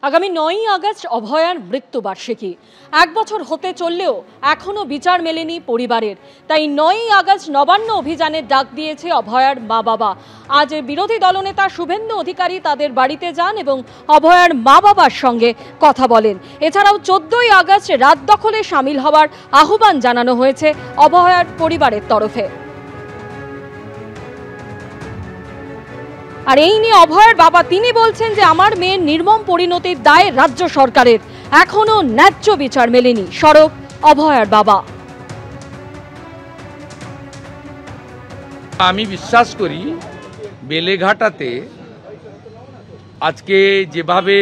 আগামী 9ই আগস্ট অভয়ার মৃত্যুবার্ষিকী। এক বছর হতে চললেও এখনো বিচার মেলেনি পরিবারের। তাই 9ই আগস্ট নবান্ন অভিযানের ডাক দিয়েছে অভয়ার মা বাবা। আজ বিরোধী দলনেতা শুভেন্দু অধিকারী তাদের বাড়িতে যান এবং অভয়ার মা বাবার সঙ্গে কথা বলেন। এছাড়াও 14ই আগস্ট রাত দখলে সামিল হওয়ার আহ্বান জানানো হয়েছে অভয়ার পরিবারের তরফে। আর এই নিয়ে অভয়ার বাবা তিনি বলছেন যে আমার মেয়ের নির্মম পরিণতির দায় রাজ্য সরকারের, এখনো ন্যায্য বিচার মেলেনি। সরব অভয়ার বাবা। আমি বিশ্বাস করি বেলেঘাটাতে আজকে যেভাবে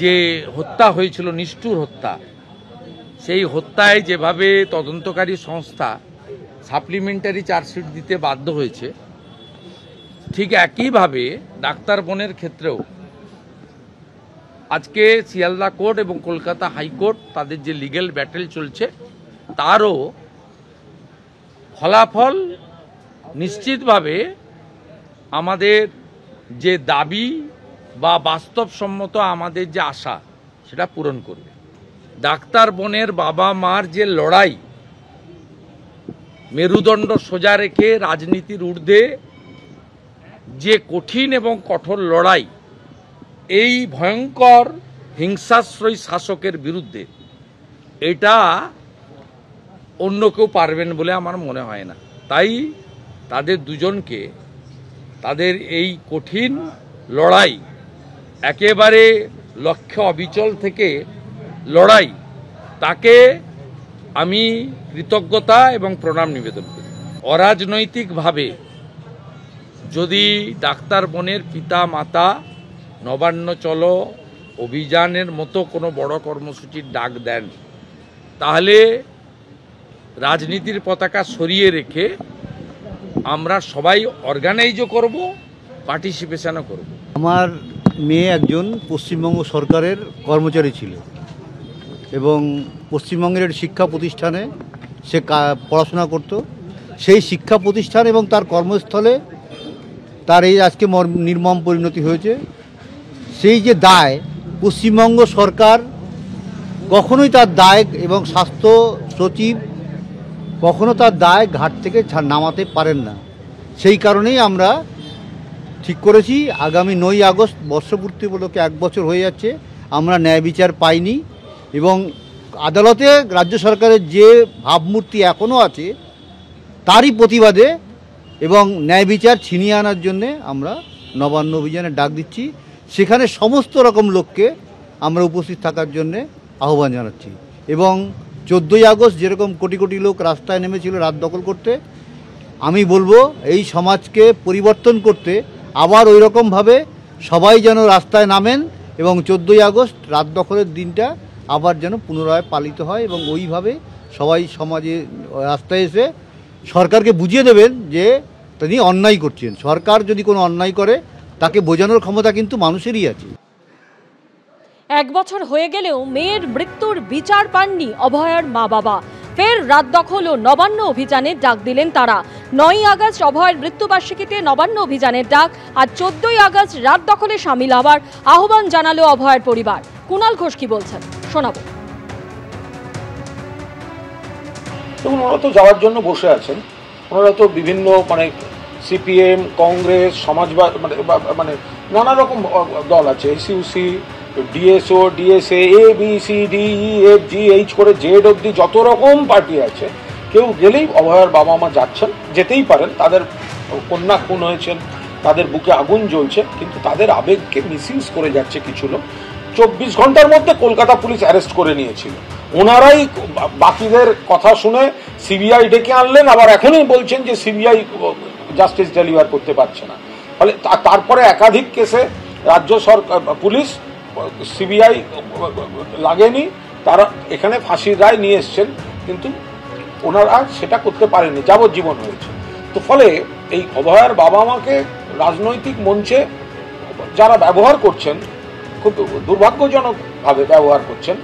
যে হত্যা হয়েছিল, নিষ্ঠুর হত্যা, সেই হত্যায় যেভাবে তদন্তকারী সংস্থা সাপ্লিমেন্টারি চার্জশিট দিতে বাধ্য হয়েছে, ঠিক একইভাবে ডাক্তার বোনের ক্ষেত্রেও আজকে শিয়ালদা কোর্ট এবং কলকাতা হাইকোর্ট তাদের যে লিগ্যাল ব্যাটেল চলছে তারও ফলাফল নিশ্চিতভাবে আমাদের যে দাবি বা বাস্তবসম্মত আমাদের যে আশা সেটা পূরণ করবে। ডাক্তার বোনের বাবা মার যে লড়াই, মেরুদণ্ড সোজা রেখে রাজনীতির ঊর্ধ্বে যে কঠিন এবং কঠোর লড়াই, এই ভয়ঙ্কর হিংসাশ্রয়ী শাসকের বিরুদ্ধে, এটা অন্য কেউ পারবেন বলে আমার মনে হয় না। তাই তাদের দুজনকে তাদের এই কঠিন লড়াই, একেবারে লক্ষ্য অবিচল থেকে লড়াই, তাকে আমি কৃতজ্ঞতা এবং প্রণাম নিবেদন করি। অরাজনৈতিকভাবে যদি ডাক্তার বোনের পিতা মাতা নবান্ন চলো অভিযানের মতো কোনো বড় কর্মসূচির ডাক দেন, তাহলে রাজনীতির পতাকা সরিয়ে রেখে আমরা সবাই অর্গানাইজও করব, পার্টিসিপেশনও করব। আমার মেয়ে একজন পশ্চিমবঙ্গ সরকারের কর্মচারী ছিল এবং পশ্চিমবঙ্গের শিক্ষা প্রতিষ্ঠানে সে পড়াশোনা করত। সেই শিক্ষা প্রতিষ্ঠান এবং তার কর্মস্থলে তার এই আজকে নির্মম পরিণতি হয়েছে। সেই যে দায়, পশ্চিমবঙ্গ সরকার কখনোই তার দায় এবং স্বাস্থ্য সচিব কখনো তার দায় ঘাট থেকে নামাতে পারেন না। সেই কারণেই আমরা ঠিক করেছি আগামী 9ই আগস্ট বর্ষপূর্তি উপলক্ষে 1 বছর হয়ে যাচ্ছে, আমরা ন্যায় বিচার পাইনি এবং আদালতে রাজ্য সরকারের যে ভাবমূর্তি এখনও আছে তারই প্রতিবাদে এবং ন্যায় বিচার ছিনিয়ে আনার জন্যে আমরা নবান্ন অভিযানের ডাক দিচ্ছি। সেখানে সমস্ত রকম লোককে আমরা উপস্থিত থাকার জন্যে আহ্বান জানাচ্ছি এবং 14ই আগস্ট যেরকম কোটি কোটি লোক রাস্তায় নেমেছিল রাত দখল করতে, আমি বলবো এই সমাজকে পরিবর্তন করতে আবার ওই রকমভাবে সবাই যেন রাস্তায় নামেন এবং 14ই আগস্ট রাত দখলের দিনটা আবার যেন পুনরায় পালিত হয় এবং ওইভাবে সবাই সমাজে রাস্তায় এসে সরকারকে বুঝিয়ে দেবেন যে তিনি অন্যায় করছেন। সরকার যদি কোনো অন্যায় করে তাকে বোঝানোর ক্ষমতা কিন্তু মানুষেরই আছে। 1 বছর হয়ে গেলেও মেয়ের মৃত্যুর বিচার পাননি অভয়ার মা বাবা। ফের রাত দখল ও নবান্ন অভিযানের ডাক দিলেন তারা। 9ই আগস্ট অভয়ার মৃত্যুবার্ষিকীতে নবান্ন অভিযানের ডাক, আর 14ই আগস্ট রাত দখলে সামিল হওয়ার আহ্বান জানালো অভয়ার পরিবার। কুণাল ঘোষ কি বলছেন শোনাবো। ওনারা তো যাওয়ার জন্য বসে আছেন। ওনারা তো বিভিন্ন সিপিএম, কংগ্রেস, সমাজবাদ, মানে নানা রকম দল আছে, SUC, DSO, DSA, A B C D E F G H করে জেড অব্দি যত রকম পার্টি আছে, কেউ গেলেই অভয়ার বাবা মা যাচ্ছেন, যেতেই পারেন। তাদের কন্যা খুন হয়েছেন, তাদের বুকে আগুন জ্বলছে, কিন্তু তাদের আবেগকে মিসইউজ করে যাচ্ছে কিছু লোক। 24 ঘন্টার মধ্যে কলকাতা পুলিশ অ্যারেস্ট করে নিয়েছিল। ওনারাই বাকিদের কথা শুনে সিবিআই ডেকে আনলেন, আবার এখনই বলছেন যে সিবিআই জাস্টিস ডেলিভার করতে পারছে না। ফলে তারপরে একাধিক কেসে রাজ্য সরকার পুলিশ সিবিআই লাগেনি, তারা এখানে ফাঁসির রায় নিয়ে এসছেন, কিন্তু ওনারা সেটা করতে পারেনি, যাবজ্জীবন হয়েছে। তো ফলে এই অভয়ার বাবা মাকে রাজনৈতিক মঞ্চে যারা ব্যবহার করছেন, খুব দুর্ভাগ্যজনকভাবে ব্যবহার করছেন।